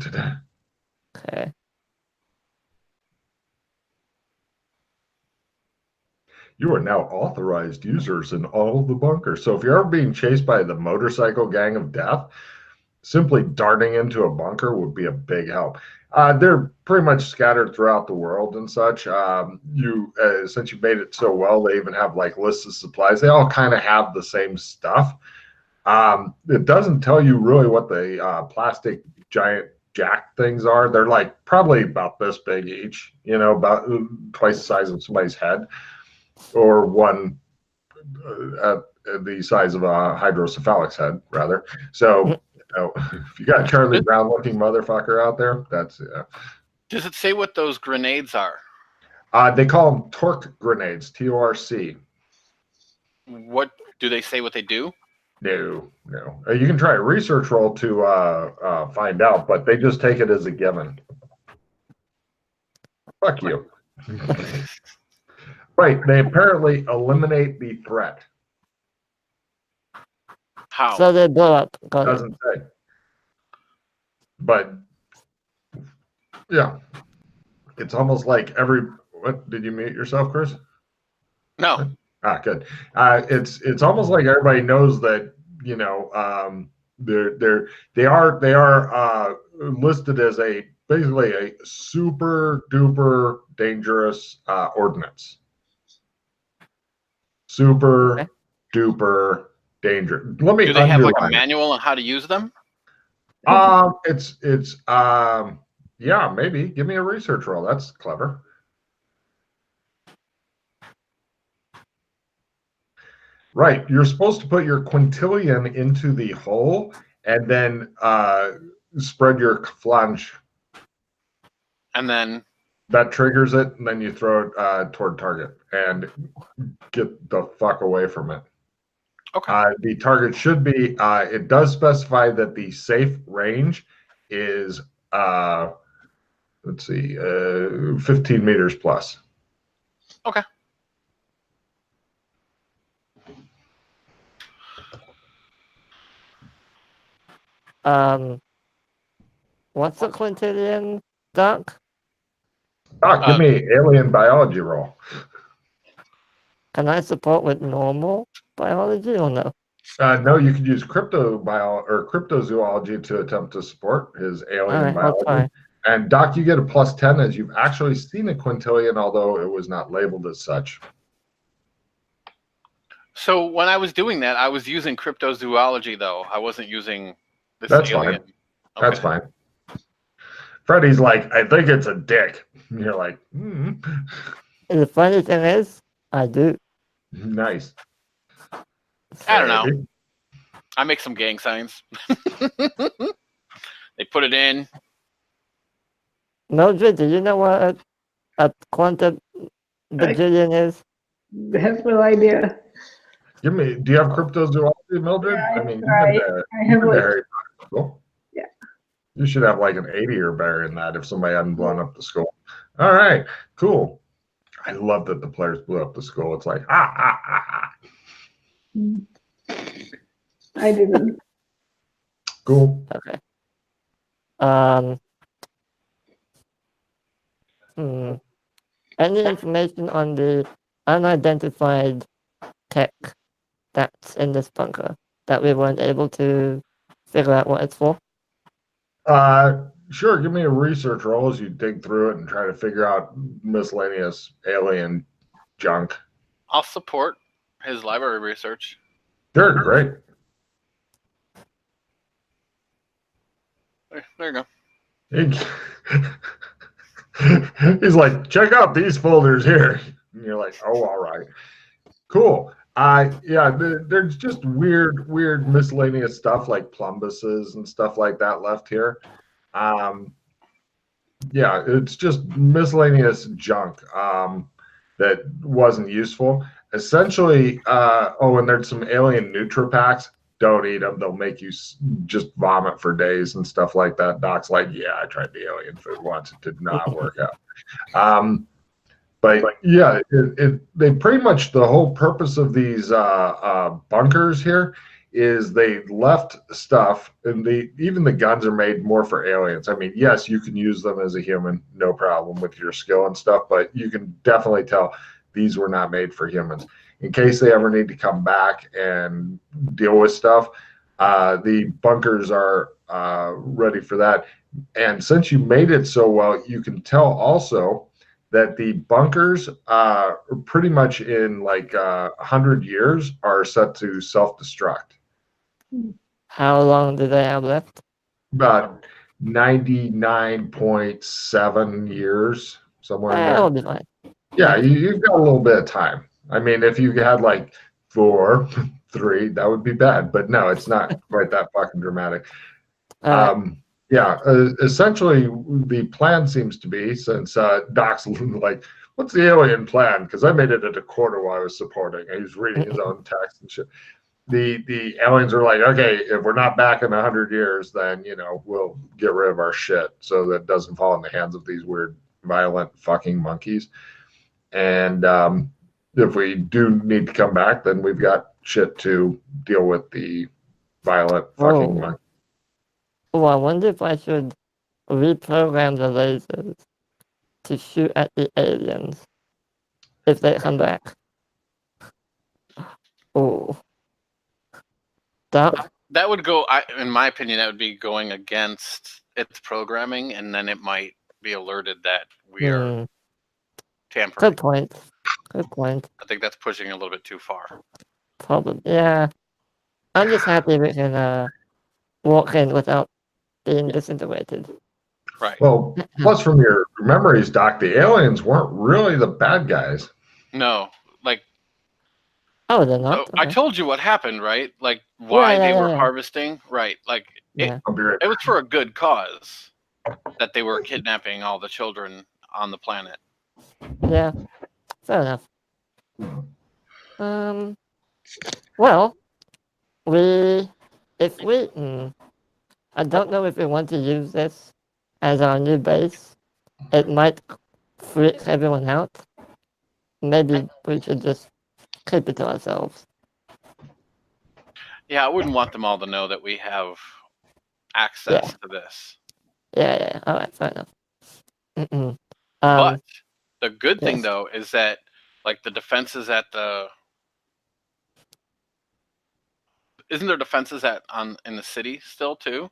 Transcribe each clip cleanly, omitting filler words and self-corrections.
implemented. Okay. You are now authorized users in all of the bunkers. So if you're ever being chased by the motorcycle gang of death, simply darting into a bunker would be a big help. They're pretty much scattered throughout the world and such. Since you made it so well, they even have like lists of supplies. They all kind of have the same stuff. It doesn't tell you really what the plastic giant jack things are. They're like probably about this big each, about twice the size of somebody's head, or one at the size of a hydropcephalic's head, rather. So, if you got Charlie Brown looking motherfucker out there, that's Does it say what those grenades are? They call them torque grenades, TORC. What do they say what they do? No. You can try a research roll to find out, but they just take it as a given. Fuck you. Right. They apparently eliminate the threat. How? So they blow up. Doesn't say. But yeah, it's almost like what did you mute yourself, Chris? No. Good. It's almost like everybody knows that they are listed as basically a super duper dangerous ordinance. Super duper dangerous. Let me. Do they have like a manual on how to use them? Yeah, maybe. Give me a research roll. That's clever. Right. You're supposed to put your quintillion into the hole and then spread your flange. And then that triggers it, and then you throw it toward target and get the fuck away from it. Okay. The target should be, it does specify that the safe range is, 15 meters plus. Okay. What's the quintillion, Doc? Doc, give me alien biology roll. Can I support with normal biology or no? No, you could use cryptozoology to attempt to support his alien biology. And Doc, you get a +10 as you've actually seen a quintillion, although it was not labeled as such. So when I was doing that, I was using cryptozoology, though. I wasn't using this That's alien. Fine. Okay. That's fine. Freddie's like, I think it's a dick. And you're like, The funny thing is, I do. Nice. I don't know. I make some gang signs. They put it in. Mildred, do you know what a quantum bajillion is? I have no idea. Do you have cryptozoology, Mildred? Yeah, I mean, I have Harry Potter school. Yeah. You should have like an 80 or better in that if somebody hadn't blown up the school. All right, cool. I love that the players blew up the school. It's like, I didn't. Cool. Okay. Any information on the unidentified tech that's in this bunker that we weren't able to figure out what it's for? Sure. Give me a research roll as you dig through it and try to figure out miscellaneous alien junk. I'll support his library research. Sure, great. There you go. He's like, check out these folders here. And you're like, oh, all right. Cool. Yeah, there's just weird miscellaneous stuff like plumbuses and stuff like that left here. Yeah, it's just miscellaneous junk that wasn't useful. Essentially, and there's some alien NutriPacks. Don't eat them. They'll make you just vomit for days and stuff like that. Doc's like, yeah, I tried the alien food once. It did not work out. But yeah, they pretty much, the whole purpose of these bunkers here is they left stuff, and even the guns are made more for aliens. I mean, yes, you can use them as a human, no problem with your skill and stuff, but you can definitely tell these were not made for humans. In case they ever need to come back and deal with stuff, the bunkers are ready for that. And since you made it so well, you can tell also that the bunkers pretty much in like 100 years are set to self-destruct. How long do they have left? About 99.7 years, somewhere in That'll there. be fine. Yeah, you've got a little bit of time. I mean, if you had like 4, 3, that would be bad. But no, it's not quite that fucking dramatic. Yeah, essentially, the plan seems to be, since Doc's like, what's the alien plan? Because I made it at a quarter while I was supporting. He was reading his own text and shit. The aliens are like, okay, if we're not back in 100 years, then we'll get rid of our shit so that it doesn't fall in the hands of these weird, violent fucking monkeys. And if we do need to come back, then we've got shit to deal with the violent fucking monkeys. Oh, I wonder if I should reprogram the lasers to shoot at the aliens if they come back. Oh. That would go, in my opinion, that would be going against its programming, and then it might be alerted that we are tampering. Good point. Good point. I think that's pushing a little bit too far. Probably, yeah. I'm just happy we can walk in without being disintegrated. Right. Well, plus from your memories, Doc, the aliens weren't really the bad guys. No, like. Oh, they're not? I told you what happened, right? Like why they were harvesting, right? Like it was for a good cause that they were kidnapping all the children on the planet. Yeah, fair enough. Well, I don't know if we want to use this as our new base. It might freak everyone out. Maybe we should just keep it to ourselves. Yeah, I wouldn't want them all to know that we have access to this. Yeah. All right, fair enough. But the good thing, though, is that like the defenses at the... Isn't there defenses in the city still, too?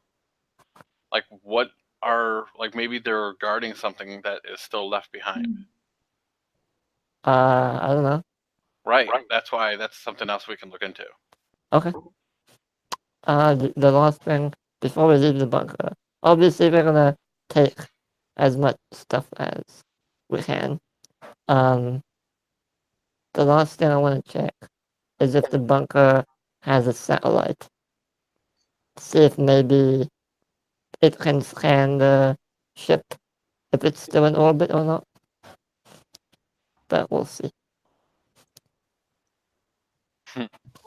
Like what are... Like maybe they're guarding something that is still left behind. I don't know. Right. That's why that's something else we can look into. Okay. The last thing, before we leave the bunker, obviously we're gonna take as much stuff as we can. The last thing I want to check is if the bunker has a satellite. See if maybe it can scan the ship, if it's still in orbit or not. But we'll see.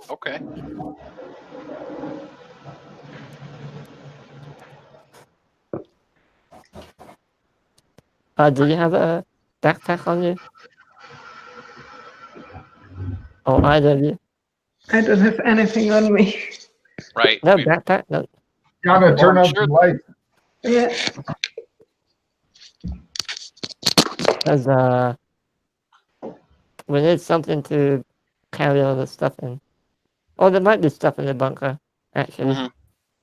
Okay. Do you have a backpack on you? Or either of you? I don't have anything on me. Right. No backpack? No. Gotta turn on the light. Yeah. Because we need something to carry all the stuff in. Oh, there might be stuff in the bunker, actually.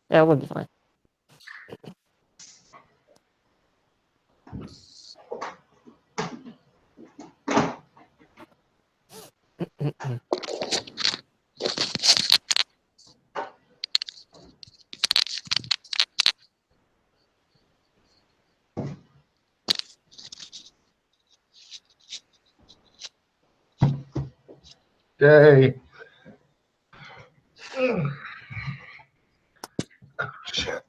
Yeah, we'll be fine. Yay. Shit.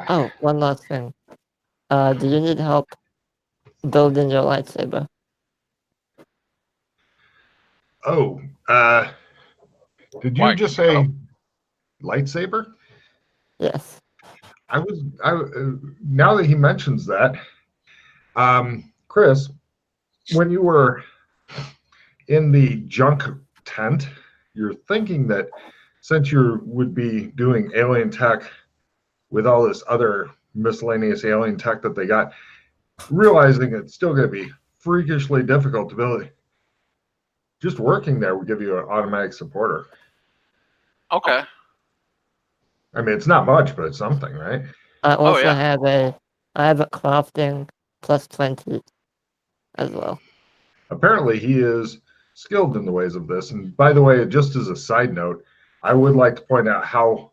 Oh, one last thing. Do you need help building your lightsaber? Oh, did you just say lightsaber? Yes. Now that he mentions that, Chris, when you were in the junk tent, you're thinking that since you would be doing alien tech with all this other miscellaneous alien tech that they got, realizing it's still going to be freakishly difficult to build. Just working there would give you an automatic supporter. Okay. I mean, it's not much, but it's something, right? I also have a crafting plus 20 as well. Apparently, he is skilled in the ways of this. And by the way, just as a side note, I would like to point out how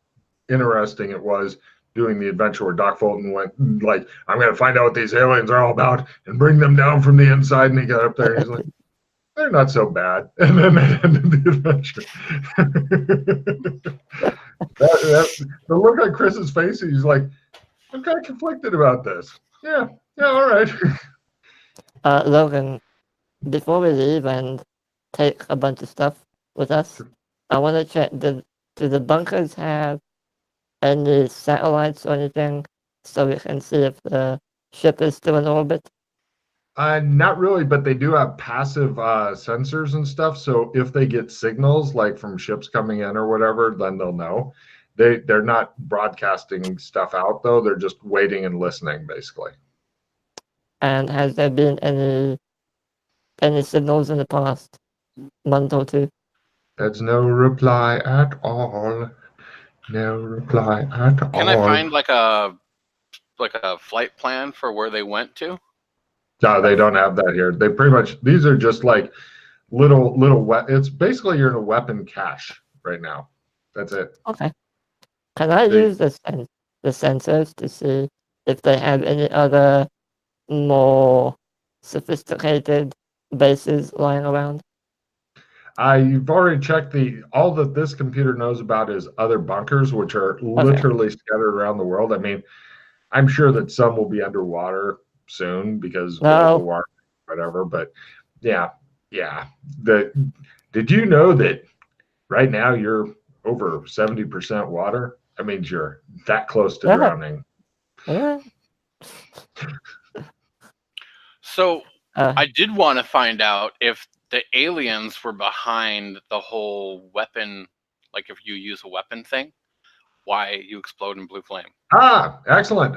interesting it was doing the adventure where Doc Fulton went like, I'm going to find out what these aliens are all about and bring them down from the inside. And he got up there and he's like, they're not so bad. And then they ended the adventure. The look on Chris's face, he's like, I'm kind of conflicted about this. Yeah, all right. Logan, before we leave and take a bunch of stuff with us, I want to check, do the bunkers have any satellites or anything so we can see if the ship is still in orbit? Not really, but they do have passive sensors and stuff. So if they get signals like from ships coming in or whatever, then they'll know. They're not broadcasting stuff out though. They're just waiting and listening, basically. And has there been any signals in the past month or two? There's no reply at all. No reply at all. Can I find like a flight plan for where they went to? No, they don't have that here. They pretty much, these are just like little it's basically you're in a weapon cache right now. That's it. Okay. Can I use the sensors to see if they have any other more sophisticated bases lying around? You've already checked all that this computer knows about is other bunkers, which are literally scattered around the world. I mean, I'm sure that some will be underwater soon because global warming, whatever. But yeah. Did you know that right now you're over 70% water? That means you're that close to drowning. Yeah. So I did want to find out if the aliens were behind the whole weapon, like if you use a weapon thing, why you explode in blue flame. Excellent.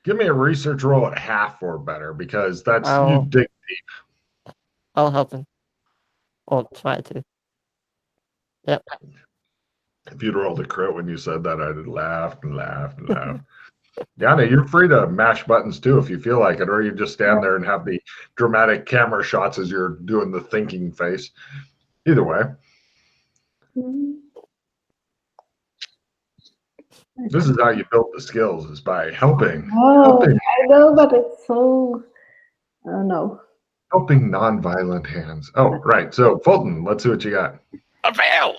Give me a research roll at half or better because that's you dig deep. I'll help him. Or try to. Yep. If you'd rolled a crit when you said that, I'd have laughed and laughed and laughed. Yana, you're free to mash buttons too if you feel like it, or you just stand there and have the dramatic camera shots as you're doing the thinking face. Either way. This is how you build the skills, is by helping. I know, but it's so, I don't know. Helping non-violent hands. Oh, right. So, Fulton, let's see what you got. A fail.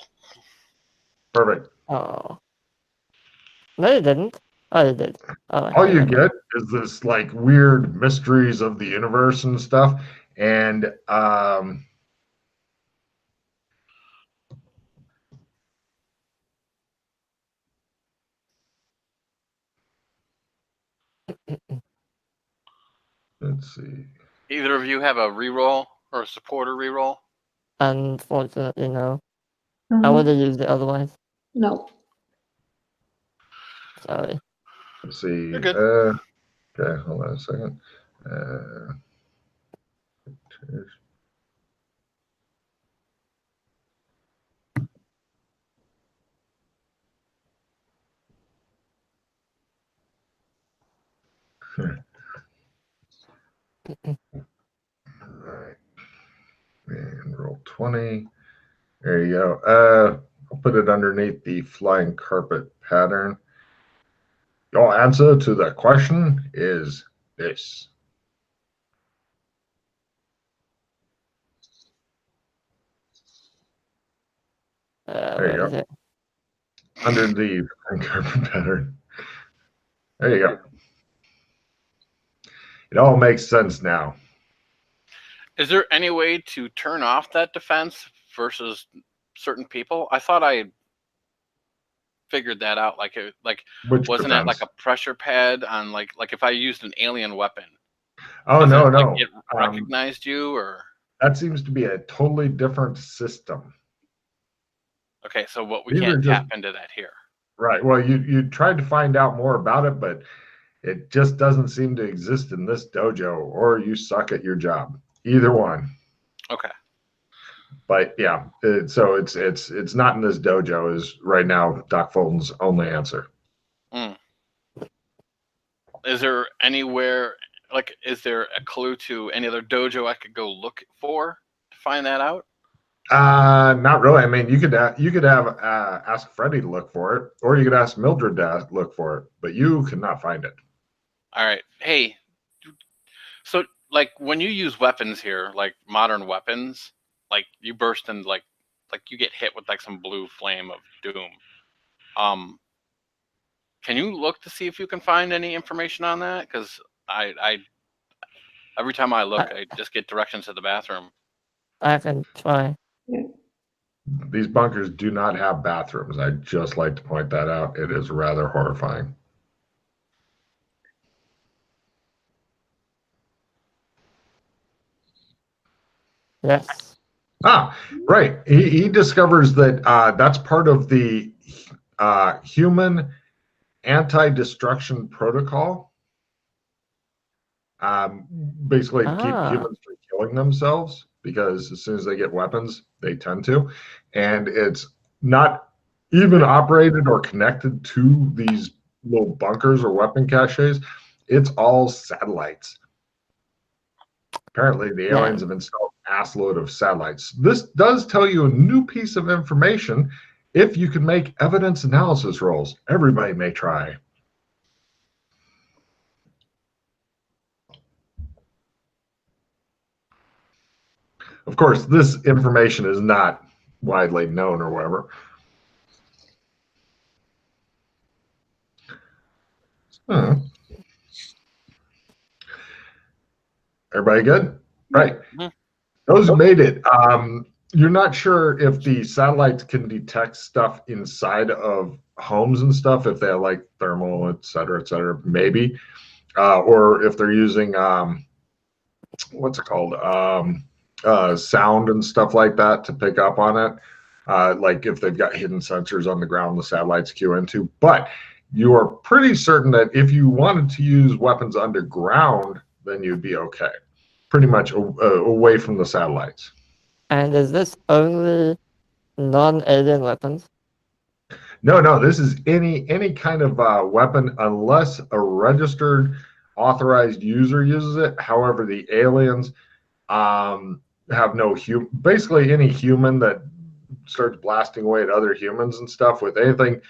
Perfect. Oh. No, you didn't. Oh, you did. Oh, all you get is this like weird mysteries of the universe and stuff. And let's see. Either of you have a reroll or a supporter reroll? Unfortunately, no. I would have used it otherwise. No. Sorry. Let's see. Okay, hold on a second. All right. And roll 20. There you go. I'll put it underneath the flying carpet pattern. Your answer to the question is this. There you go. Under the flying carpet pattern. There you go. It all makes sense now. Is there any way to turn off that defense versus certain people? I thought I figured that out. Like, Which wasn't defense? it like a pressure pad on like if I used an alien weapon? Oh, no, no. Like, it recognized you, or that seems to be a totally different system. Okay, so we can't tap into that here. Right. Well, you tried to find out more about it, but it just doesn't seem to exist in this dojo, or you suck at your job. Either one. Okay. But yeah, so it's not in this dojo is right now Doc Fulton's only answer. Is there anywhere, like, is there a clue to any other dojo I could go look for to find that out? Not really. I mean, you could have ask Freddie to look for it, or you could ask Mildred to look for it, but you could not find it. All right. Hey, so like when you use weapons here, like modern weapons, like you burst in like you get hit with like some blue flame of doom. Can you look to see if you can find any information on that? Because I every time I look, I just get directions to the bathroom. I can try. These bunkers do not have bathrooms. I'd just like to point that out. It is rather horrifying. Yes. Ah, right. He discovers that that's part of the human anti-destruction protocol. Basically, keep humans from killing themselves, because as soon as they get weapons, they tend to. And it's not even operated or connected to these little bunkers or weapon caches. It's all satellites. Apparently, the aliens have installed an assload of satellites. This does tell you a new piece of information. If you can make evidence analysis rolls, everybody may try. Of course, this information is not widely known or whatever. Everybody good? Right. Those made it. You're not sure if the satellites can detect stuff inside of homes and stuff, if they have like thermal, et cetera, maybe. Or if they're using, what's it called? Sound and stuff like that to pick up on it. Like if they've got hidden sensors on the ground, the satellites cue into. But you are pretty certain that if you wanted to use weapons underground, then you'd be okay. Pretty much away from the satellites. And is this only non-alien weapons? No. This is any kind of weapon, unless a registered, authorized user uses it. However, the aliens have no basically any human that starts blasting away at other humans and stuff with anything,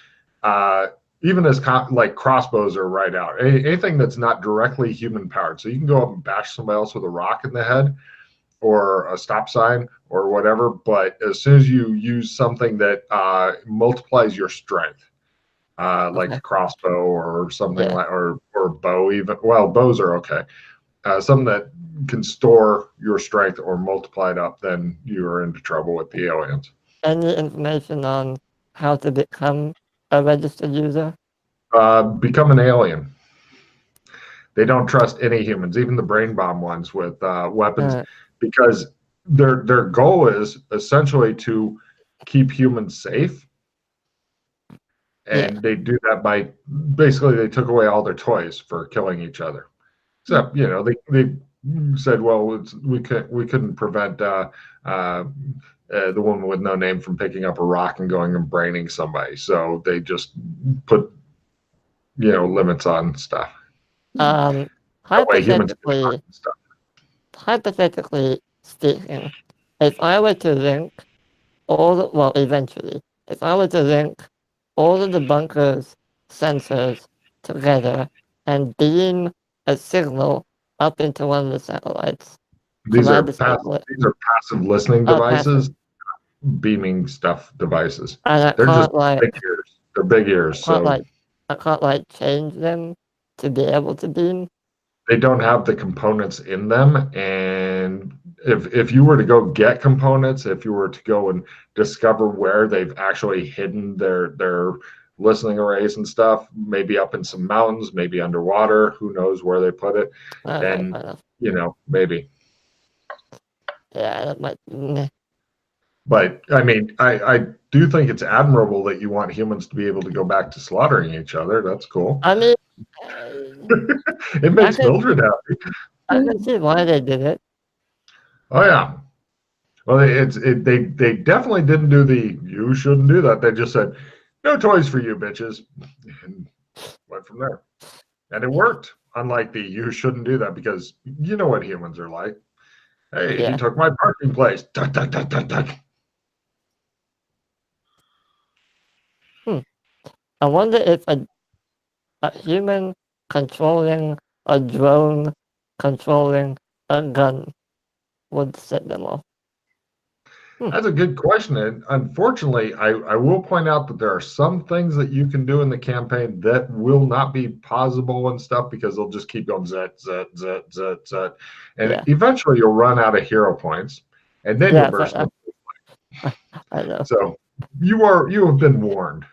even as like crossbows are right out. Anything that's not directly human powered. So you can go up and bash somebody else with a rock in the head or a stop sign or whatever. But as soon as you use something that multiplies your strength, like a crossbow or something like, or bow even. Well, bows are okay. Something that can store your strength or multiply it up, then you are into trouble with the aliens. Any information on how to become a registered user? Become an alien. They don't trust any humans, even the brain bomb ones with weapons, because their goal is essentially to keep humans safe. And they do that by basically they took away all their toys for killing each other. Except, they said, well, we couldn't prevent the woman with no name from picking up a rock and going and braining somebody. So they just put, limits on stuff. Hypothetically speaking, if I were to link if I were to link all of the bunker's sensors together and beam a signal up into one of the satellites. These are passive listening devices, beaming stuff devices. And They're just big ears. They're big ears. I can't change them to be able to beam? They don't have the components in them, and if you were to go get components, if you were to go and discover where they've actually hidden their listening arrays and stuff, maybe up in some mountains, maybe underwater, who knows where they put it, then maybe. Yeah, that might. But I mean, I do think it's admirable that you want humans to be able to go back to slaughtering each other. That's cool. I mean, it makes Mildred happy. I can see why they did it. Oh yeah. Well, they definitely didn't do the "you shouldn't do that." They just said, "No toys for you, bitches," and went from there. And it worked. Unlike the "you shouldn't do that," because you know what humans are like. Hey, Yeah. he took my parking place. Duck, duck, duck, duck, duck. I wonder if a human controlling a drone controlling a gun would set them off. That's a good question. And unfortunately, I will point out that there are some things that you can do in the campaign that will not be possible and stuff because they'll just keep going zet, zet, zet, zet, zet. And eventually you'll run out of hero points. And then you'll burst into the fight. I know. So you have been warned.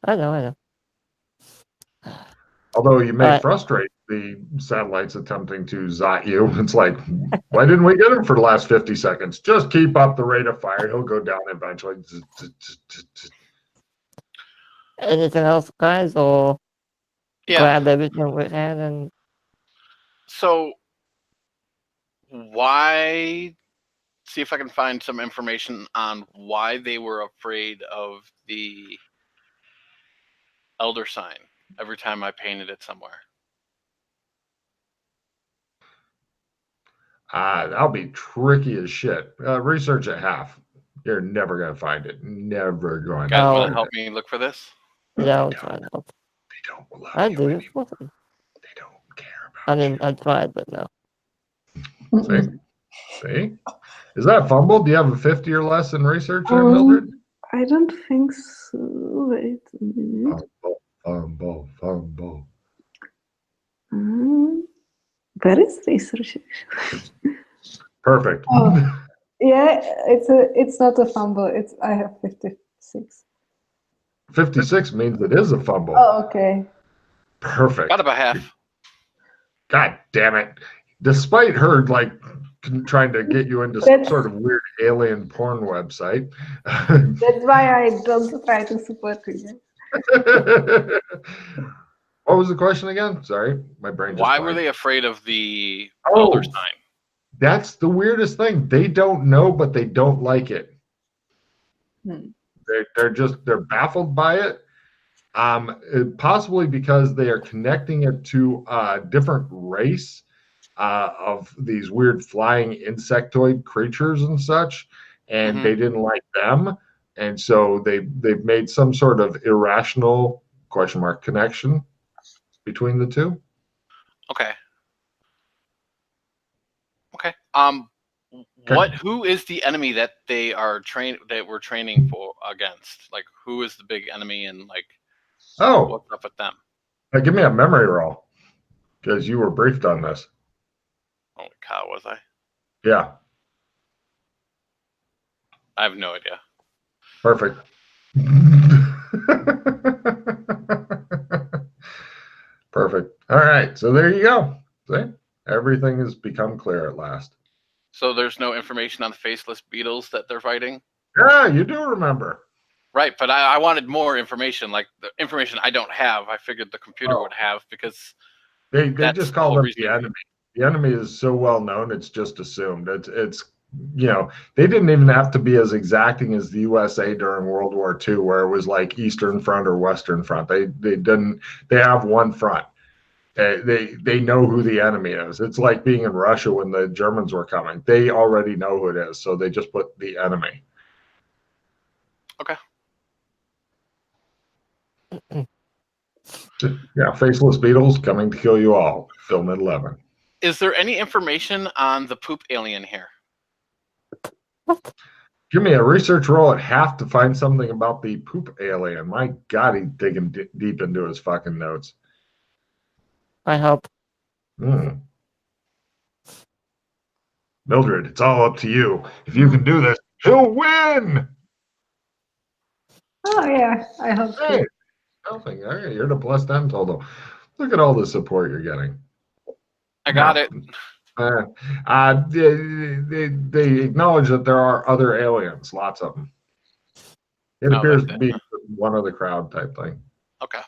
I know. Although you may frustrate the satellites attempting to zot you. It's like, why didn't we get him for the last 50 seconds? Just keep up the rate of fire. He'll go down eventually. Anything else, guys? Or grab everything we can and... So, why... See if I can find some information on why they were afraid of the elder sign every time I painted it somewhere. That'll be tricky as shit. Research at half. You're never going to find it. Never going to. Guys, want to help me look for this? Yeah, I'll try to help. They don't allow I you do. anymore. They don't care about you. I tried, but no. See? Is that fumble? Do you have a 50 or less in research there, Mildred? I don't think so. Wait a minute. Fumble. Where is research? Perfect. Oh, yeah, it's not a fumble. I have 56. 56 means it is a fumble. Oh, okay. Perfect. Got about half. God damn it. Despite her trying to get you into some sort of weird alien porn website. That's why I don't try to support you. What was the question again? Sorry, my brain just Why blanked. were they afraid of the elder sign? That's the weirdest thing. They don't know, but they don't like it. They're baffled by it. Possibly because they are connecting it to a different race of these weird flying insectoid creatures and such, and they didn't like them, and so they've made some sort of irrational connection between the two. Okay. Who is the enemy that they are we're training for against? Like, who is the big enemy, and what's up with them? Give me a memory roll, because you were briefed on this. Holy cow, was I? Yeah. I have no idea. Perfect. Perfect. All right. So there you go. See? Everything has become clear at last. So there's no information on the faceless beetles that they're fighting? Yeah, you do remember. Right, but I wanted more information, like the information I don't have. I figured the computer would have, because they just call them the enemy. The enemy is so well known, it's just assumed. It's they didn't even have to be as exacting as the USA during World War II, where it was like Eastern Front or Western Front. They didn't. They have one front. They know who the enemy is. It's like being in Russia when the Germans were coming. They already know who it is, so they just put the enemy. Okay. Yeah, faceless beetles coming to kill you all. Film at 11. Is there any information on the poop alien here? Give me a research roll at half to find something about the poop alien. My God, he's digging deep into his fucking notes. I help. Mildred, it's all up to you. If you can do this, he'll win. Oh yeah, I hope Hey, too. nothing. Hey, you're the blessed end total. Look at all the support you're getting. I got it. They acknowledge that there are other aliens, lots of them. It appears to be one of the crowd type thing. Okay.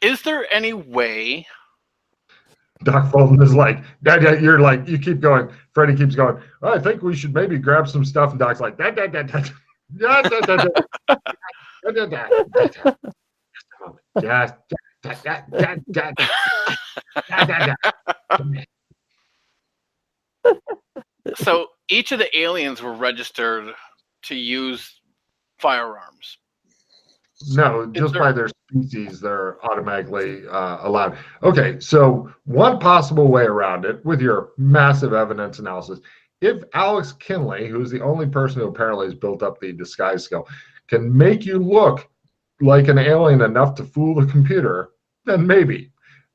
Is there any way? Doc Fulton is like, you're like, you keep going. Freddie keeps going. Well, I think we should maybe grab some stuff. And Doc's like, So each of the aliens were registered to use firearms. No, just by their species, they're automatically allowed. Okay, so one possible way around it, with your massive evidence analysis, if Alex Kinley, who's the only person who apparently has built up the disguise skill, can make you look like an alien enough to fool the computer, then maybe.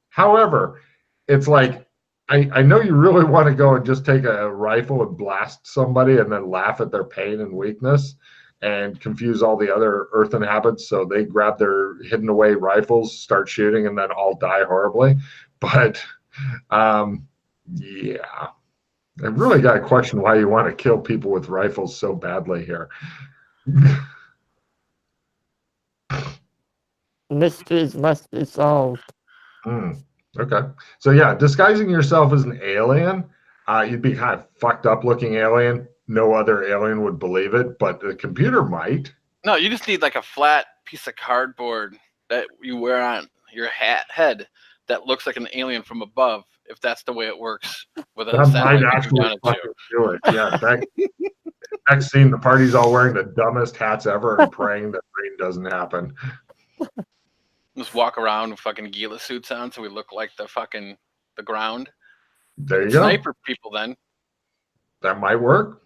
However, it's like, I know you really want to go and just take a rifle and blast somebody and then laugh at their pain and weakness and confuse all the other Earth inhabitants, so they grab their hidden away rifles, start shooting, and then all die horribly. But yeah, I really got to question why you want to kill people with rifles so badly here. Mysteries must be solved. Okay, so yeah, disguising yourself as an alien, you'd be kind of fucked up looking alien. No other alien would believe it, but the computer might. No, you just need like a flat piece of cardboard that you wear on your head that looks like an alien from above, if that's the way it works. With That might actually fucking do it. Yeah. Next scene, the party's all wearing the dumbest hats ever and praying that rain doesn't happen. Just walk around with fucking Gila suits on so we look like the ground. There you go. Sniper people then. That might work.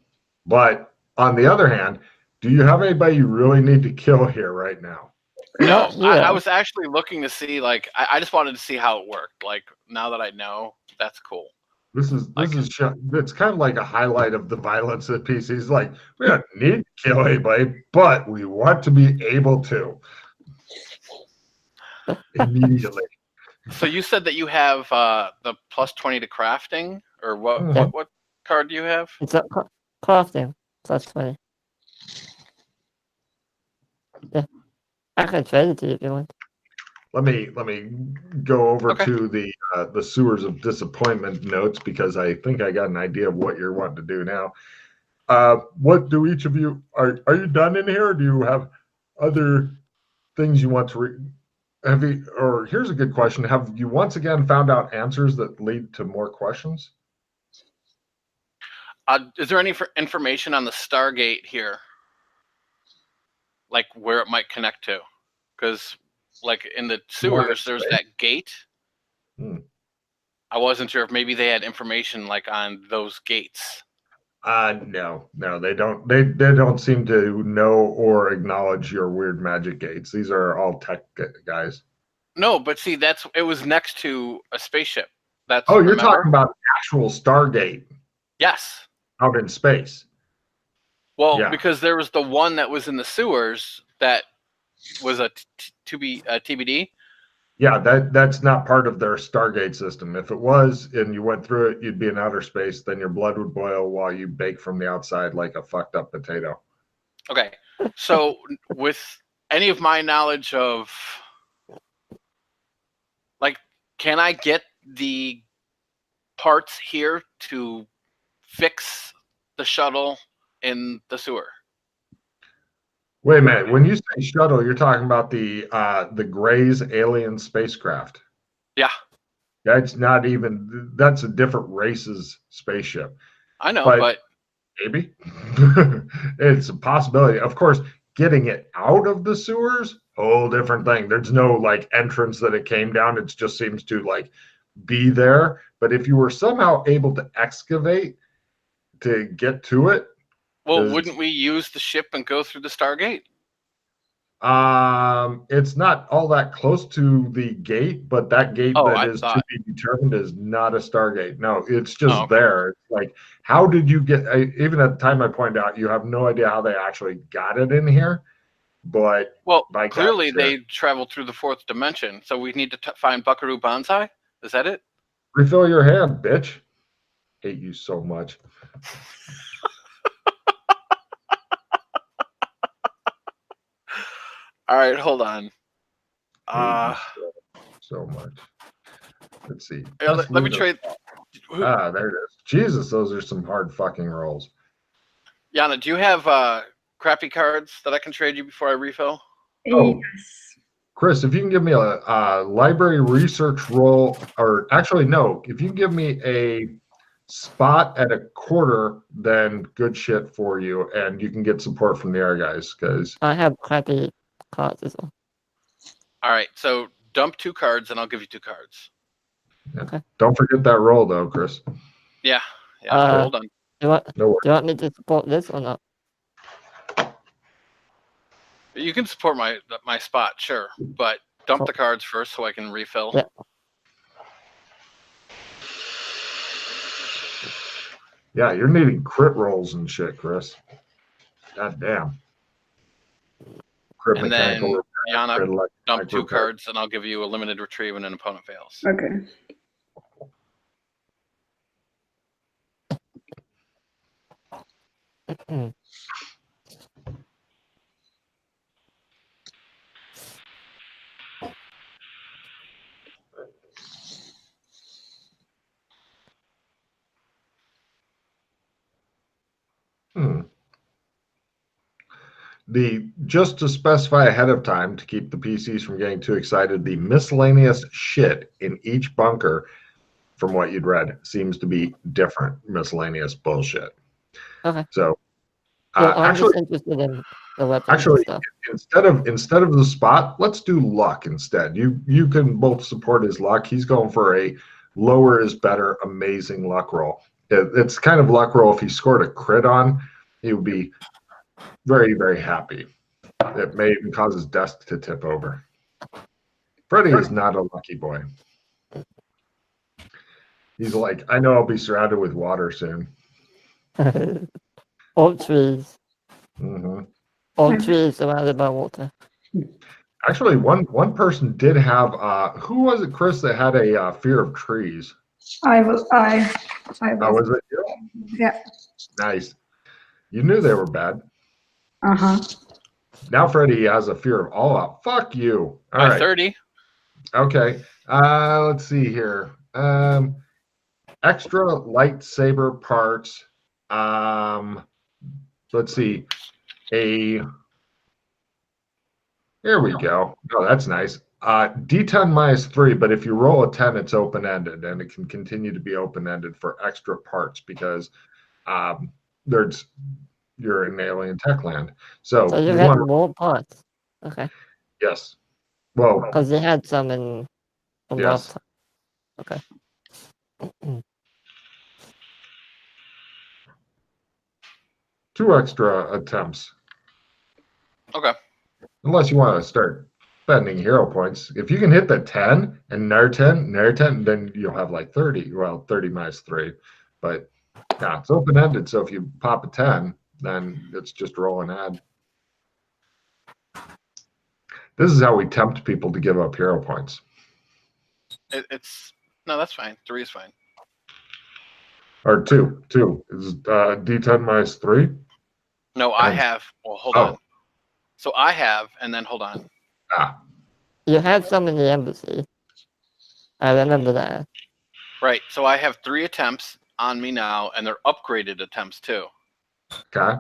But on the other hand, do you have anybody you really need to kill here right now? No, I was actually looking to see, like, I just wanted to see how it worked. Like, now that I know, that's cool. It's kind of like a highlight of the violence of the piece. He's like, we don't need to kill anybody, but we want to be able to. Immediately. So you said that you have the +20 to crafting, or what card do you have? It's a crafting +20. Yeah, I can trade it to you if you want. Let me go over to the Sewers of Disappointment notes, because I think I got an idea of what you're wanting to do now. What do each of you are you done in here, or do you have other things you want to here's a good question. Have you once again found out answers that lead to more questions? Is there any information on the Stargate here? Like where it might connect to? Because like in the sewers, there's that gate. I wasn't sure if maybe they had information like on those gates. No, they don't. They don't seem to know or acknowledge your weird magic gates. These are all tech guys. No, but see, it was next to a spaceship. You're talking about actual Stargate. Yes. Out in space. Well, yeah. Because there was the one that was in the sewers that was a TBD. Yeah, that's not part of their Stargate system. If it was, and you went through it, you'd be in outer space. Then your blood would boil while you bake from the outside like a fucked up potato. Okay, so with any of my knowledge of, like, can I get the parts here to fix the shuttle in the sewer? Wait a minute. When you say shuttle, you're talking about the Gray's alien spacecraft. Yeah. That's a different race's spaceship. I know, but maybe. It's a possibility. Of course, getting it out of the sewers, whole different thing. There's no like entrance that it came down. It just seems to like be there. But if you were somehow able to excavate to get to it. Well, wouldn't we use the ship and go through the Stargate? It's not all that close to the gate, but that gate that is to be determined is not a Stargate. No, it's just there. It's like, how did you get? Even at the time I pointed out, you have no idea how they actually got it in here. But clearly they traveled through the fourth dimension. So we need to find Buckaroo Banzai. Is that it? Refill your hand, bitch. Hate you so much. All right, hold on. So much. Let's see. Let me trade. There it is. Jesus, those are some hard fucking rolls. Yana, do you have crappy cards that I can trade you before I refill? Oh, yes. Chris, if you can give me a library research roll, or actually, no, if you can give me a spot at a quarter, then good shit for you, and you can get support from the air guys, because I have crappy cards as well. All right, so dump 2 cards, and I'll give you 2 cards. Yeah. Okay. Don't forget that roll, though, Chris. Yeah. Hold on. Do you want me to support this or not? You can support my spot, sure, but dump the cards first so I can refill. Yeah. Yeah, you're needing crit rolls and shit, Chris. God damn. Crit and then, Yana, dump 2 repair. cards, and I'll give you a limited retrieve when an opponent fails. Okay. Just to specify ahead of time to keep the PCs from getting too excited, the miscellaneous shit in each bunker, from what you'd read, seems to be different miscellaneous bullshit. Okay. So, I'm just interested in the weapons stuff. instead of the spot, let's do luck instead. You can both support his luck. He's going for a lower is better, amazing luck roll. It's kind of luck roll. If he scored a crit on, he would be very, very happy. It may even cause his desk to tip over. Freddie is not a lucky boy. He's like, I know I'll be surrounded with water soon. All trees. Mm-hmm. All trees surrounded by water. Actually, one person did have. Who was it, Chris, that had a fear of trees? I was. Was it you? Yeah. Nice. You knew they were bad. Uh-huh. Now Freddie has a fear of all out. Fuck you. All right. 30. Okay. Let's see here. Extra lightsaber parts. Let's see. Here we go. Oh, that's nice. D10 -3, but if you roll a 10, it's open-ended, and it can continue to be open-ended for extra parts because you're in alien tech land. So you had more parts. Okay. Yes. Well, because they had some in last time. Okay. 2 extra attempts. Okay. Unless you want to start spending hero points. If you can hit the 10 and Nair 10, then you'll have like 30. Well, 30 -3. But yeah, it's open-ended. So if you pop a 10, then it's just roll and add. This is how we tempt people to give up hero points. No, that's fine. 3 is fine. Or 2. 2 is D10 -3. No, I have. Well, hold on. So I have, and then hold on. You had some in the embassy. I remember that. Right. So I have 3 attempts on me now, and they're upgraded attempts too. Okay.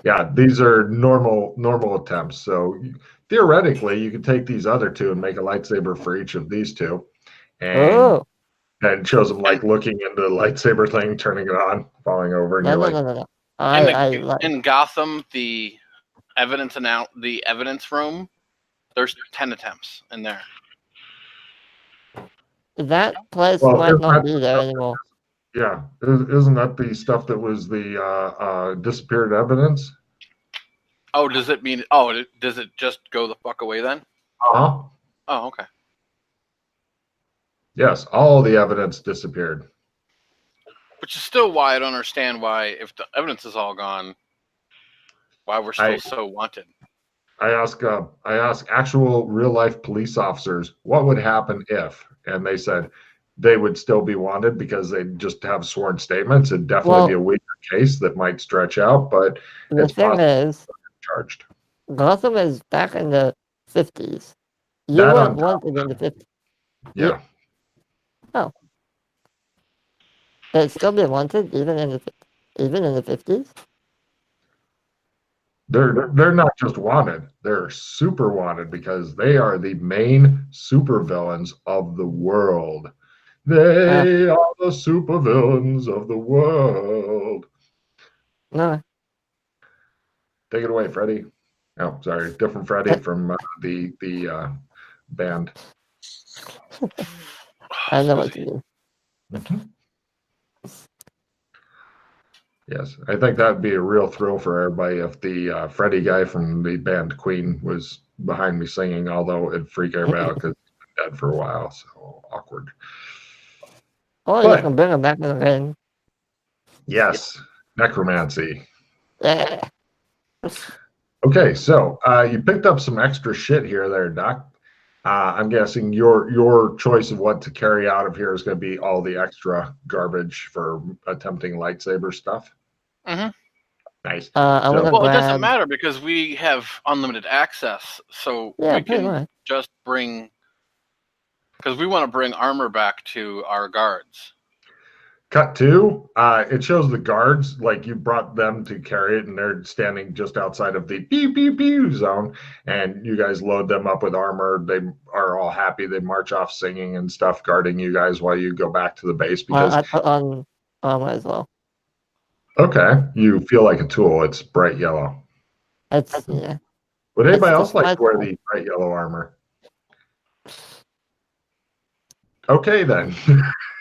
Yeah, these are normal attempts. So theoretically, you could take these other 2 and make a lightsaber for each of these 2, and it shows them like looking into the lightsaber thing, turning it on, falling over, and No. In Gotham, the evidence room, there's 10 attempts in there. That place might not be there anymore. Yeah, isn't that the stuff that was the disappeared evidence? Oh, does it mean? Oh, does it just go the fuck away then? Uh-huh. Oh, okay. Yes, all the evidence disappeared. Which is still why I don't understand why, if the evidence is all gone, why we're still so wanted. I ask actual real life police officers what would happen if, and they said they would still be wanted because they just have sworn statements. It'd definitely be a weaker case that might stretch out, but the thing is, charged. Gotham is back in the 50s. You weren't wanted in the 50s. Yeah. Oh. They'd still be wanted even in the 50s? They're not just wanted, they're super wanted because they are the main supervillains of the world. They are the supervillains of the world. No. Take it away, Freddie. Oh, sorry, different Freddie from the band. I know what you mean. Yes, I think that'd be a real thrill for everybody if the Freddie guy from the band Queen was behind me singing, although it'd freak everybody out because he's been dead for a while, so awkward. Oh, you can bring him back in the ring. Yes, necromancy. Yeah. Okay, so you picked up some extra shit here there, Doc. I'm guessing your choice of what to carry out of here is going to be all the extra garbage for attempting lightsaber stuff. Mm-hmm. Nice. Well, it doesn't matter because we have unlimited access, so yeah, we can just bring. Because we want to bring armor back to our guards. Cut two. It shows the guards, like you brought them to carry it, and they're standing just outside of the pew pew pew zone. And you guys load them up with armor. They are all happy. They march off singing and stuff, guarding you guys while you go back to the base. Because I put on armor as well. Okay, you feel like a tool. It's bright yellow. Yeah. Would anybody else like to wear the bright yellow armor? Okay, then.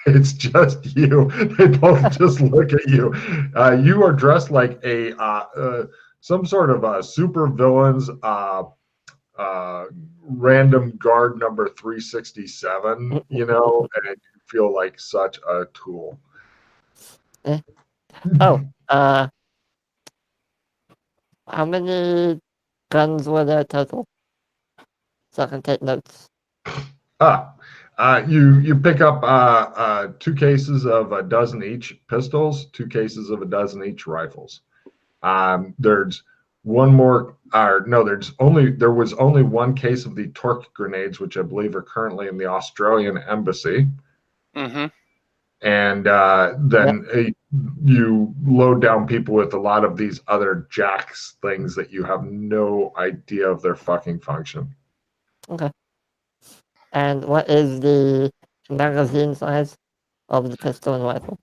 It's just you. They both just look at you. You are dressed like a some sort of a super villain's random guard number 367. You know, and you feel like such a tool. Oh, how many guns were there total? So I can take notes. You pick up 2 cases of a dozen each pistols, 2 cases of a dozen each rifles. There's one more, no, there was only 1 case of the torque grenades, which I believe are currently in the Australian embassy. Mm-hmm. And then you load down people with a lot of these other jacks things that you have no idea of their fucking function. Okay. And what is the magazine size of the pistol and rifle?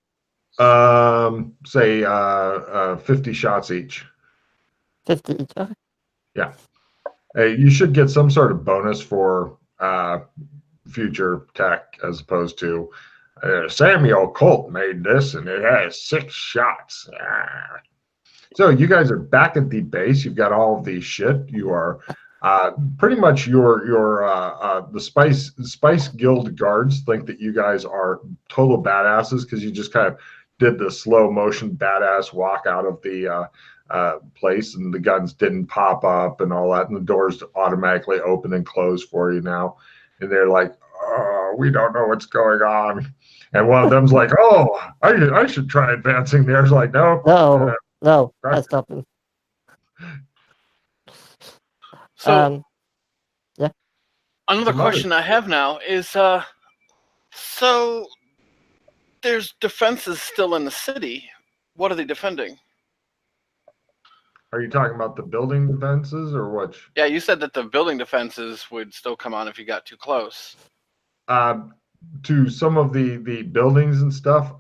Say 50 shots each. 50 each. Okay. Yeah. You should get some sort of bonus for future tech as opposed to Samuel Colt made this and it has 6 shots. So you guys are back at the base. You've got all of these shit. You are pretty much the Spice Guild guards think that you guys are total badasses because you just kind of did the slow motion badass walk out of the place and the guns didn't pop up and all that, and the doors automatically open and close for you now. And they're like, oh, we don't know what's going on. And one of them's like, oh, I should try advancing. The other's like, no. No, that's nothing. So, yeah. Another question I have now is, so there's defenses still in the city. What are they defending? Are you talking about the building defenses or what? Yeah, you said that the building defenses would still come on if you got too close. To some of the buildings and stuff,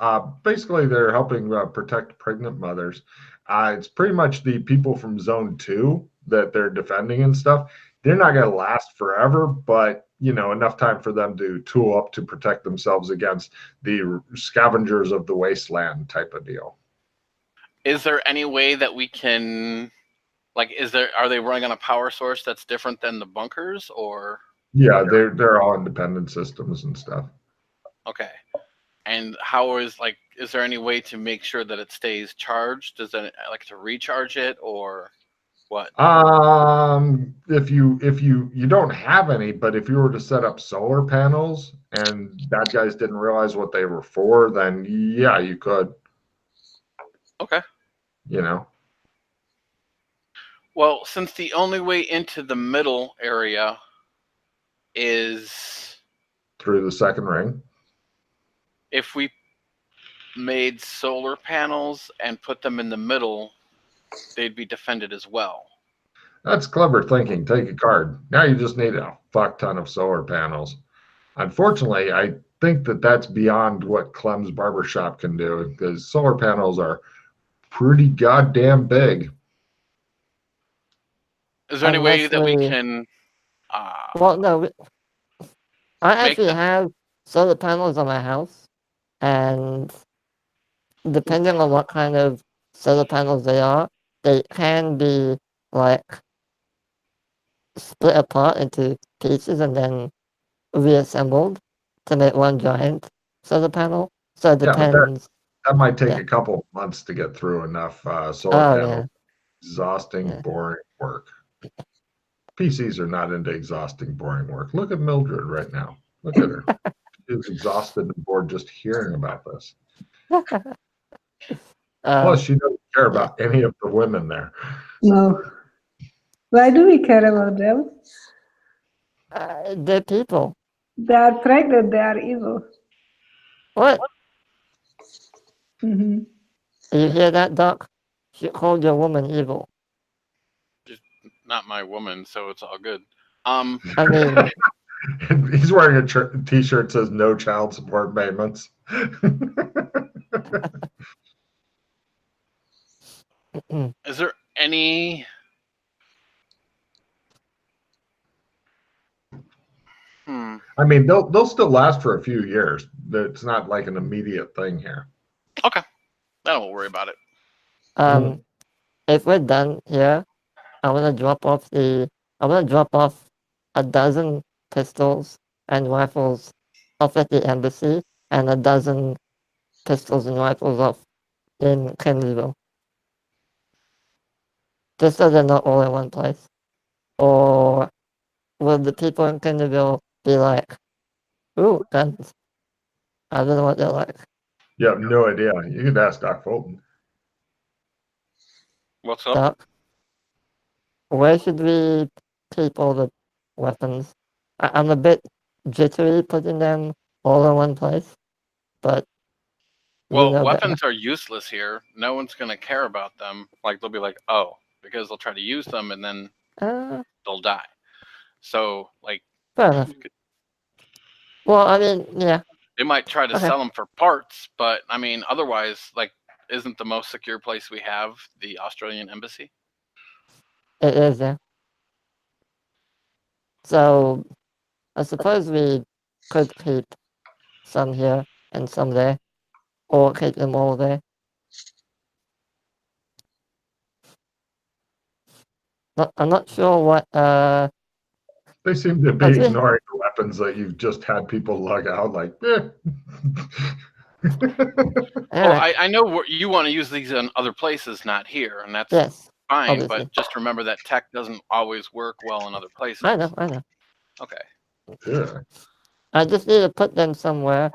basically they're helping protect pregnant mothers. It's pretty much the people from Zone 2 that they're defending and stuff. They're not going to last forever, but enough time for them to tool up to protect themselves against the scavengers of the wasteland type of deal. Is there any way that we can Like, are they running on a power source that's different than the bunkers, or? Yeah, they're all independent systems and stuff. Okay. And how is there any way to make sure that it stays charged? Does it like to recharge it or what? If you don't have any, but if you were to set up solar panels and bad guys didn't realize what they were for, then yeah, you could. Okay. You know. Well, since the only way into the middle area is through the second ring, if we made solar panels and put them in the middle, they'd be defended as well. That's clever thinking. Take a card. Now you just need a fuck ton of solar panels. Unfortunately, I think that's beyond what Clem's Barbershop can do, because solar panels are pretty goddamn big. Is there any way that we can... well, no. I actually have solar panels on my house, and depending on what kind of solar panels they are, they can be like split apart into pieces and then reassembled to make one giant solar panel. So it depends. That might take a couple months to get through enough solar panels. Yeah. Exhausting, boring work. PCs are not into exhausting, boring work. Look at Mildred right now. Look at her. She's exhausted and bored just hearing about this. Plus, she doesn't care about any of the women there. No. Why do we care about them? They're people. They are pregnant. They are evil. What? Mm-hmm. You hear that, Doc? She called your woman evil. Just not my woman, so it's all good. I mean... He's wearing a t-shirt that says no child support payments. Is there any... I mean, they'll still last for a few years. It's not like an immediate thing here. Okay. I won't worry about it. If we're done here, I want to drop off a dozen pistols and rifles off at the embassy, and a dozen pistols and rifles off in Kenleyville. Just so they're not all in one place. Or will the people in Kenleyville be like, ooh, guns? I don't know what they're like. You have no idea. You could ask Doc Fulton. What's up? Doc, where should we keep all the weapons? I'm a bit jittery putting them all in one place, but... Well, weapons are useless here. No one's going to care about them. Like, they'll be like, oh, because they'll try to use them and then they'll die. So, like... Fair enough. Well, I mean, yeah. They might try to sell them for parts, but, I mean, otherwise, like, isn't the most secure place we have the Australian embassy? It is, yeah. So, I suppose we could keep some here and some there, or keep them all there. I'm not sure what, They seem to be ignoring the weapons that you've just had people lug out, like, I know you want to use these in other places, not here, and that's fine, obviously. But just remember that tech doesn't always work well in other places. I know. Okay. Yeah. I just need to put them somewhere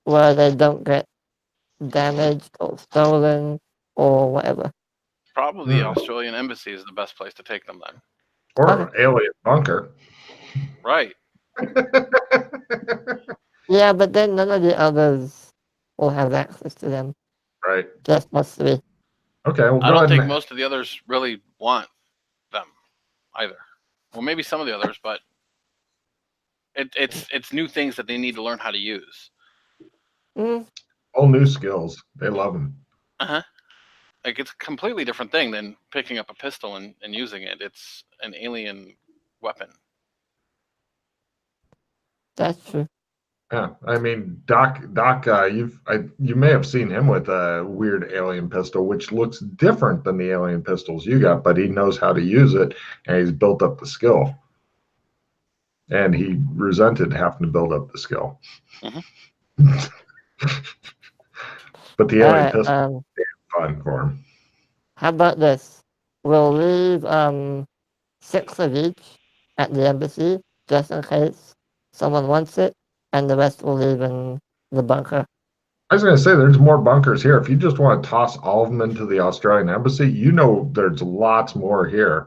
where they don't get damaged or stolen or whatever. Probably the Australian embassy is the best place to take them then. Or an alien bunker. Right. Yeah, but then none of the others will have access to them. Right. Just us three. Okay, well, I don't think most of the others really want them either. Well, maybe some of the others, but it's new things that they need to learn how to use. All new skills. They love them. Like, it's a completely different thing than picking up a pistol and using it. It's an alien weapon. That's true. Yeah, I mean, Doc, you may have seen him with a weird alien pistol, which looks different than the alien pistols you got, but he knows how to use it, and he's built up the skill. And he resented having to build up the skill. Mm-hmm. But the alien pistol is fun for him. How about this? We'll leave 6 of each at the embassy, just in case someone wants it, and the rest will leave in the bunker. I was going to say, there's more bunkers here. If you just want to toss all of them into the Australian embassy, you know there's lots more here.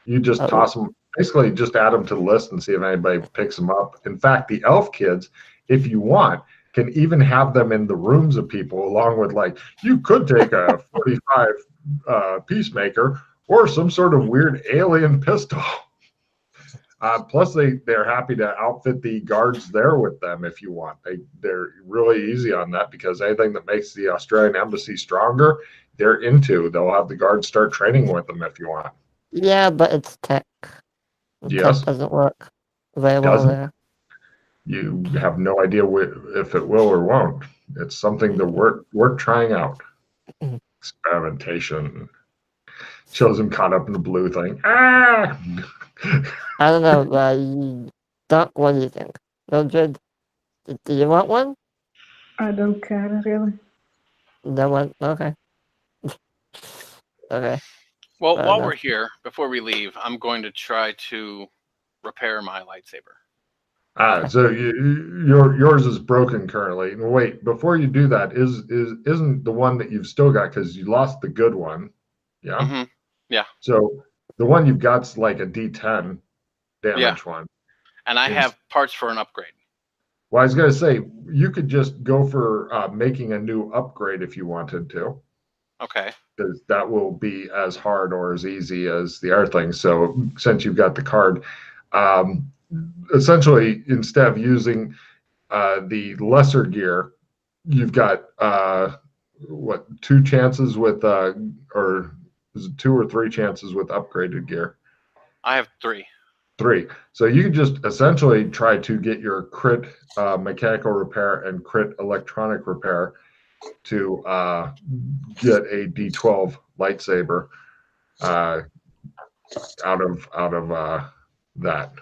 You just toss them, basically just add them to the list and see if anybody picks them up. In fact, the elf kids, if you want, can even have them in the rooms of people, along with, like, you could take a 45 Peacemaker or some sort of weird alien pistol. Plus, they're happy to outfit the guards there with them if you want. They're really easy on that, because anything that makes the Australian embassy stronger, they're into. They'll have the guards start training with them if you want. Yeah, but it's tech. Yes. Tech doesn't work very well there. You have no idea if it will or won't. It's something that we're trying out. Experimentation. Shows him caught up in the blue thing. Ah! I don't know. Doc, what do you think? Mildred, do you want one? I don't care, really. No one? Okay. Okay. Well, while we're here, before we leave, I'm going to try to repair my lightsaber. So yours is broken currently. Wait, before you do that, isn't the one that you've still got, because you lost the good one? Yeah. Mm-hmm. Yeah. So the one you've got's like a D10 damage one. And I have parts for an upgrade. Well, I was going to say, you could just go for making a new upgrade if you wanted to. Okay. Because that will be as hard or as easy as the other thing. So since you've got the card, essentially, instead of using the lesser gear, you've got 2 chances with, or is it 2 or 3 chances with upgraded gear? I have 3. 3. So you can just essentially try to get your crit mechanical repair and crit electronic repair to get a D12 lightsaber out of that.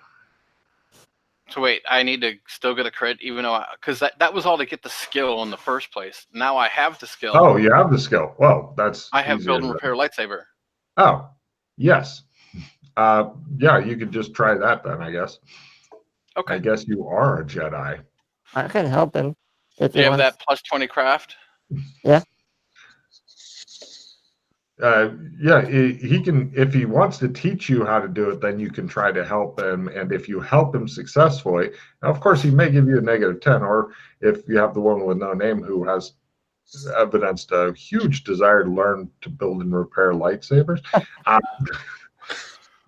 So wait, I need to still get a crit, even though, because that was all to get the skill in the first place. Now I have the skill. Oh, you have the skill. Well, that's I have build and repair lightsaber. Oh, yes. Yeah, you could just try that then, I guess. Okay. I guess you are a Jedi. I can help him. Do you have that plus 20 craft? Yeah. Yeah, he can, if he wants to teach you how to do it, then you can try to help him. And if you help him successfully, now, of course, he may give you a -10, or if you have the one with no name who has evidenced a huge desire to learn to build and repair lightsabers.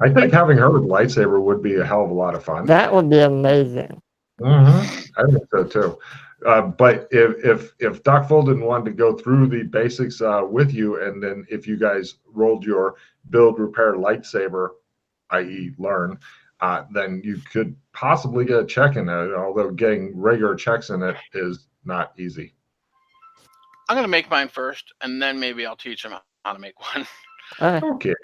I think having her with lightsaber would be a hell of a lot of fun. That would be amazing. I think so too. But if Doc Fulton wanted to go through the basics with you, and then if you guys rolled your build, repair, lightsaber, i.e. learn, then you could possibly get a check in it, although getting regular checks in it is not easy. I'm going to make mine first, and then maybe I'll teach him how to make one. Okay,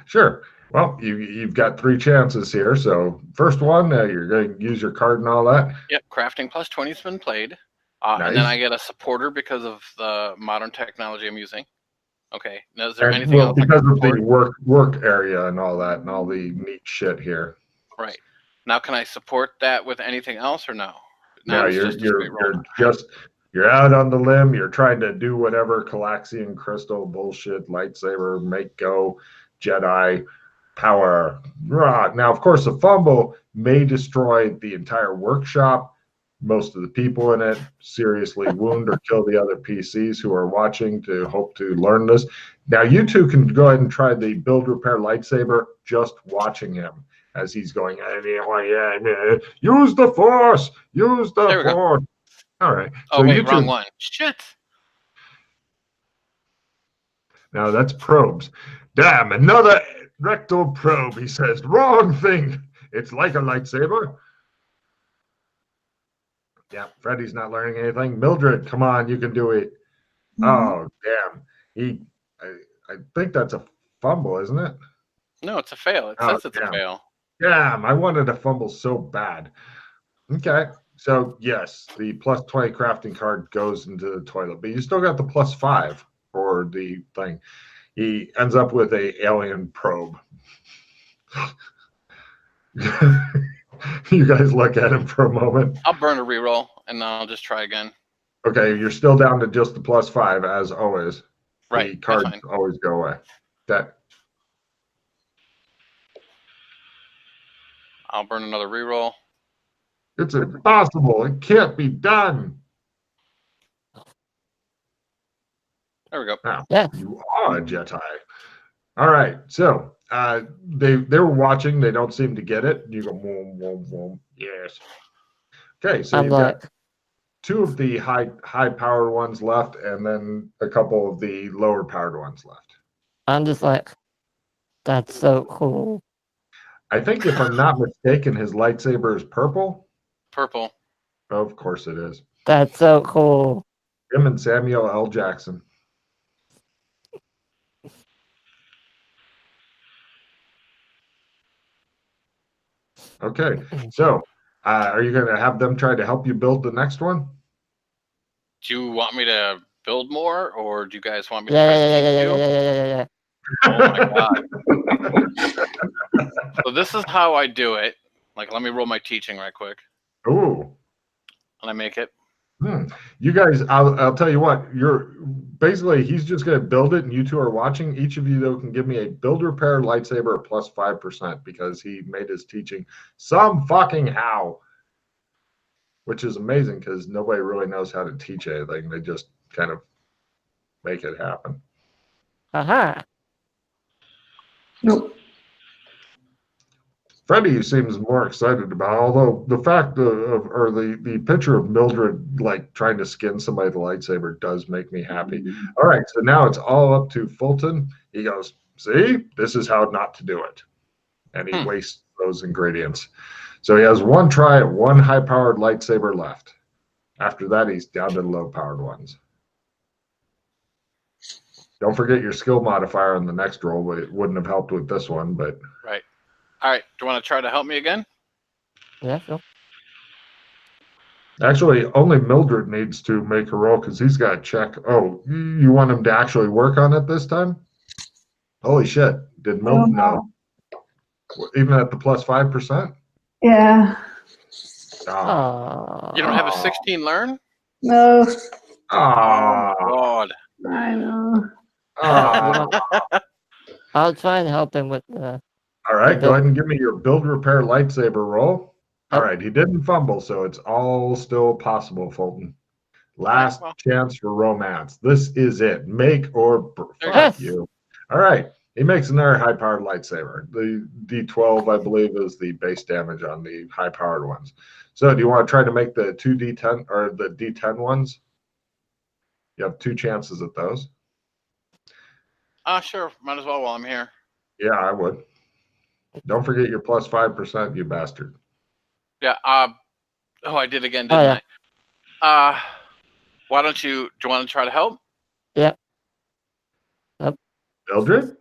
sure. Well, you've got 3 chances here. So first one, you're going to use your card and all that. Yep, crafting plus 20 has been played. Nice. And then I get a supporter because of the modern technology I'm using. Okay. Now, is there anything else? Because of the work area and all that and all the neat shit here. Right. Now, can I support that with anything else or no? No, you're out on the limb. You're trying to do whatever Calaxian crystal bullshit, lightsaber, make go, Jedi power. Now, of course, a fumble may destroy the entire workshop, most of the people in it, seriously wound or kill the other PCs who are watching to hope to learn this. Now, you two can go ahead and try the build, repair, lightsaber, just watching him as he's going, use the Force, use the Force. All right. Oh, so wait, wrong one. Shit. Now, that's probes. Damn, another rectal probe, he says. Wrong thing. It's like a lightsaber. Yeah, Freddy's not learning anything. Mildred, come on, you can do it. Oh, damn. I think that's a fumble, isn't it? No, it's a fail. It Oh, says it's a damn. fail. Damn, I wanted a fumble so bad. Okay, so yes, the plus 20 crafting card goes into the toilet, but you still got the plus 5 for the thing. He ends up with a alien probe. You guys look at him for a moment. I'll burn a reroll, and then I'll just try again. Okay, you're still down to just the plus 5, as always. Right, The cards always go away. Okay. I'll burn another reroll. It's impossible. It can't be done. There we go. Now, Yeah. you are a Jedi. All right. So they were watching. They don't seem to get it. You go, boom, boom, boom. Yes. Okay. So you've got 2 of the high powered ones left, and then a couple of the lower powered ones left. I'm just like, that's so cool. I think if I'm not mistaken, his lightsaber is purple. Purple. Of course it is. That's so cool. Him and Samuel L. Jackson. Okay, so are you going to have them try to help you build the next one? Do you want me to build more, or do you guys want me to Yeah. Oh my god. So this is how I do it. Like, let me roll my teaching right quick. Ooh. And I make it. You guys, I'll tell you what, basically he's just going to build it, and you two are watching. Each of you, though, can give me a build repair lightsaber plus 5% because he made his teaching some fucking how, which is amazing because nobody really knows how to teach anything. They just kind of make it happen. Aha. Nope. Freddy seems more excited about it, although the fact or the picture of Mildred like trying to skin somebody with a lightsaber does make me happy. All right, so now it's all up to Fulton. He goes, see, this is how not to do it. And he wastes those ingredients. So he has one try at one high-powered lightsaber left. After that, he's down to the low-powered ones. Don't forget your skill modifier on the next roll, but it wouldn't have helped with this one. But right. All right. Do you want to try to help me again? Yeah, sure. Actually, only Mildred needs to make a roll because he's got to check. Oh, you want him to actually work on it this time? Holy shit. Did Mildred know? Even at the plus 5%? Yeah. Oh. You don't have a 16 learn? No. Oh, God. I know. I'll try and help him with the... All right, go ahead and give me your build repair lightsaber roll. All right, he didn't fumble, so it's all still possible, Fulton. Last chance for romance. This is it. Make or fuck you. All right, he makes another high-powered lightsaber. The D12, I believe, is the base damage on the high-powered ones. So do you want to try to make the 2D10 or the D10 ones? You have 2 chances at those. Sure. Might as well while I'm here. Yeah, I would. Don't forget your plus 5%, you bastard. Yeah. Oh, I did again, didn't I? Why don't you? Do you want to try to help? Yeah. Yep. Mildred?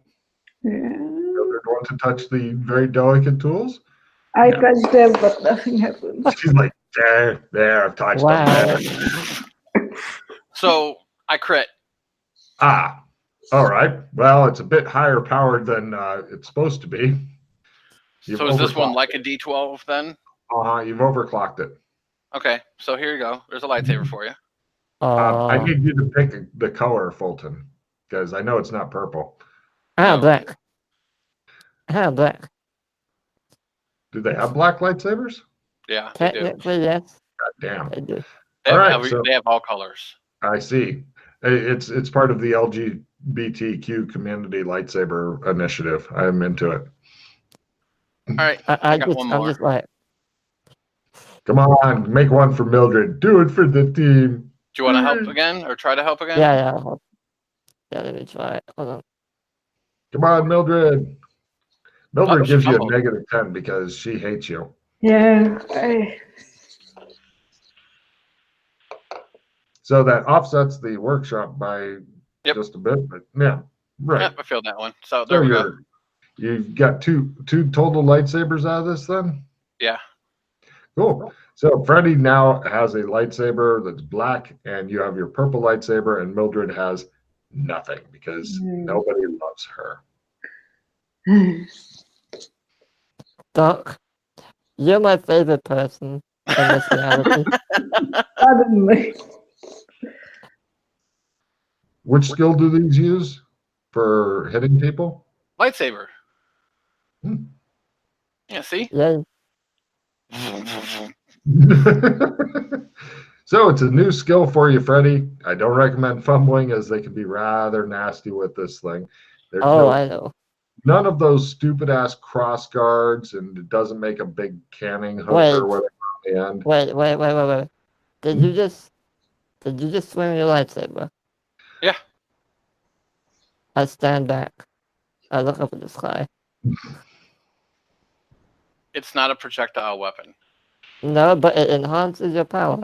Yeah. Mildred want to touch the very delicate tools? I touched them, but nothing happened. She's like, there, I've touched them. So I crit. All right. Well, it's a bit higher powered than it's supposed to be. So is this one like a D12 then? You've overclocked it. Okay, so here you go. There's a lightsaber for you. I need you to pick the color, Fulton, because I know it's not purple. Black. Black. Do they have black lightsabers? Yeah, technically, yes. God damn. They do. They have all colors. I see. It's part of the LGBTQ community lightsaber initiative. I'm into it. All right, I got one more. I'm just like, come on, make one for Mildred. Do it for the team. Do you want to help again, or try to help again? Yeah. Let me try it. Hold on. Come on, Mildred. Mildred gives you a -10 because she hates you. Yeah. So that offsets the workshop by just a bit, but yeah, right. Yep, I feel that one. So there we go. You've got two total lightsabers out of this then? Yeah. Cool. So Freddy now has a lightsaber that's black, and you have your purple lightsaber, and Mildred has nothing because nobody loves her. Doc, you're my favorite person in this reality. Suddenly. Which skill do these use for hitting people? Lightsaber. Yeah, see? Yeah. So it's a new skill for you, Freddy. I don't recommend fumbling, as they can be rather nasty with this thing. There's I know. None of those stupid ass cross guards, and it doesn't make a big canning hook or whatever on the end. Wait. Did you just swing your lightsaber? Yeah. I stand back. I look up at the sky. It's not a projectile weapon. No, but it enhances your power.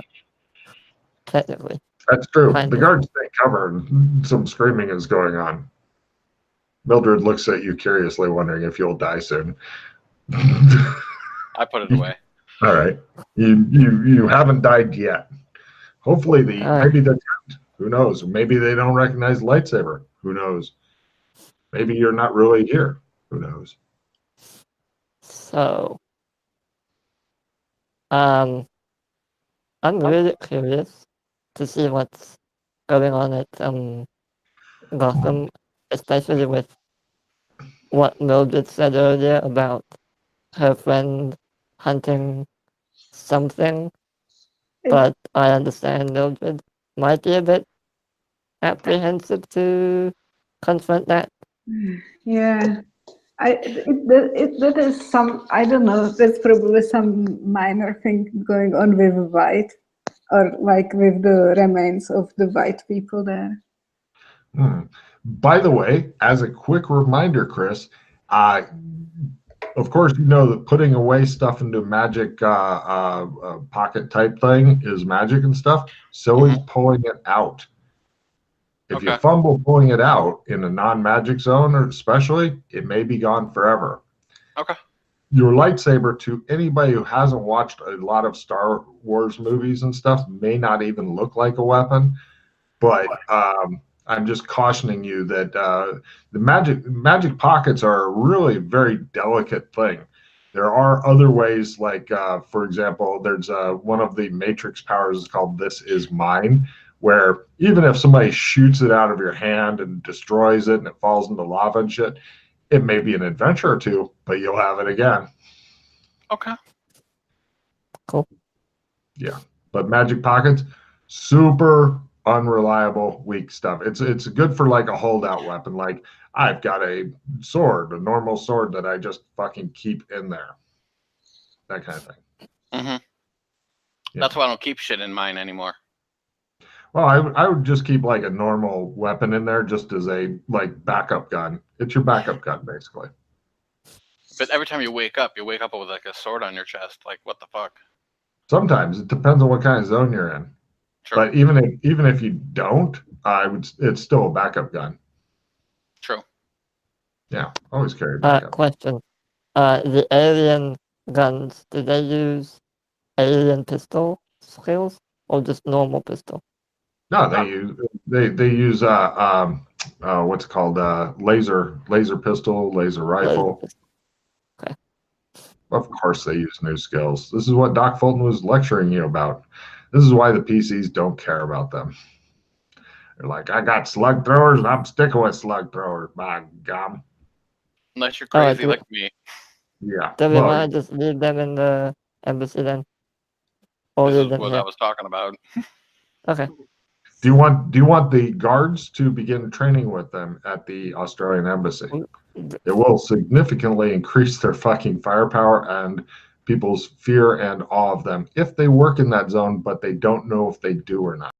Technically. That's true. The guards stay covered. Some screaming is going on. Mildred looks at you curiously, wondering if you'll die soon. I put it away. All right. You haven't died yet. Hopefully maybe they don't. Who knows? Maybe they don't recognize lightsaber. Who knows? Maybe you're not really here. Who knows? So, I'm really curious to see what's going on at Gotham, especially with what Mildred said earlier about her friend hunting something. But I understand Mildred might be a bit apprehensive to confront that. Yeah. That is some, I don't know, there's probably some minor thing going on with white, or like with the remains of the white people there. By the way, as a quick reminder, Chris, of course, you know that putting away stuff into magic pocket type thing is magic and stuff. So is pulling it out. If you fumble pulling it out in a non-magic zone, or especially, it may be gone forever. Okay. Your lightsaber, to anybody who hasn't watched a lot of Star Wars movies and stuff, may not even look like a weapon. But I'm just cautioning you that the magic pockets are a really very delicate thing. There are other ways, like, for example, there's one of the Matrix powers is called This Is Mine, where even if somebody shoots it out of your hand and destroys it and it falls into lava and shit, it may be an adventure or two, but you'll have it again. Okay. Cool. Yeah. But magic pockets, super unreliable, weak stuff. It's good for like a holdout weapon. Like, I've got a sword, a normal sword that I just fucking keep in there. That kind of thing. Yeah. That's why I don't keep shit in mine anymore. Well, I would just keep like a normal weapon in there, just as a like backup gun. It's your backup gun, basically. But every time you wake up with like a sword on your chest. Like, what the fuck? Sometimes it depends on what kind of zone you're in. True. But even if you don't, it's still a backup gun. True. Yeah, always carry a backup. Question: the alien guns, do they use alien pistol skills or just normal pistol? No, they use what's called laser pistol, laser rifle. Okay. Of course, they use new skills. This is what Doc Fulton was lecturing you about. This is why the PCs don't care about them. They're like, I got slug throwers, and I'm sticking with slug throwers. By gum. Unless you're crazy like me. Yeah. Do we want to just leave them in the embassy then? Or this is what I was talking about. Okay. Do you want the guards to begin training with them at the Australian embassy? It will significantly increase their fucking firepower and people's fear and awe of them if they work in that zone, but they don't know if they do or not.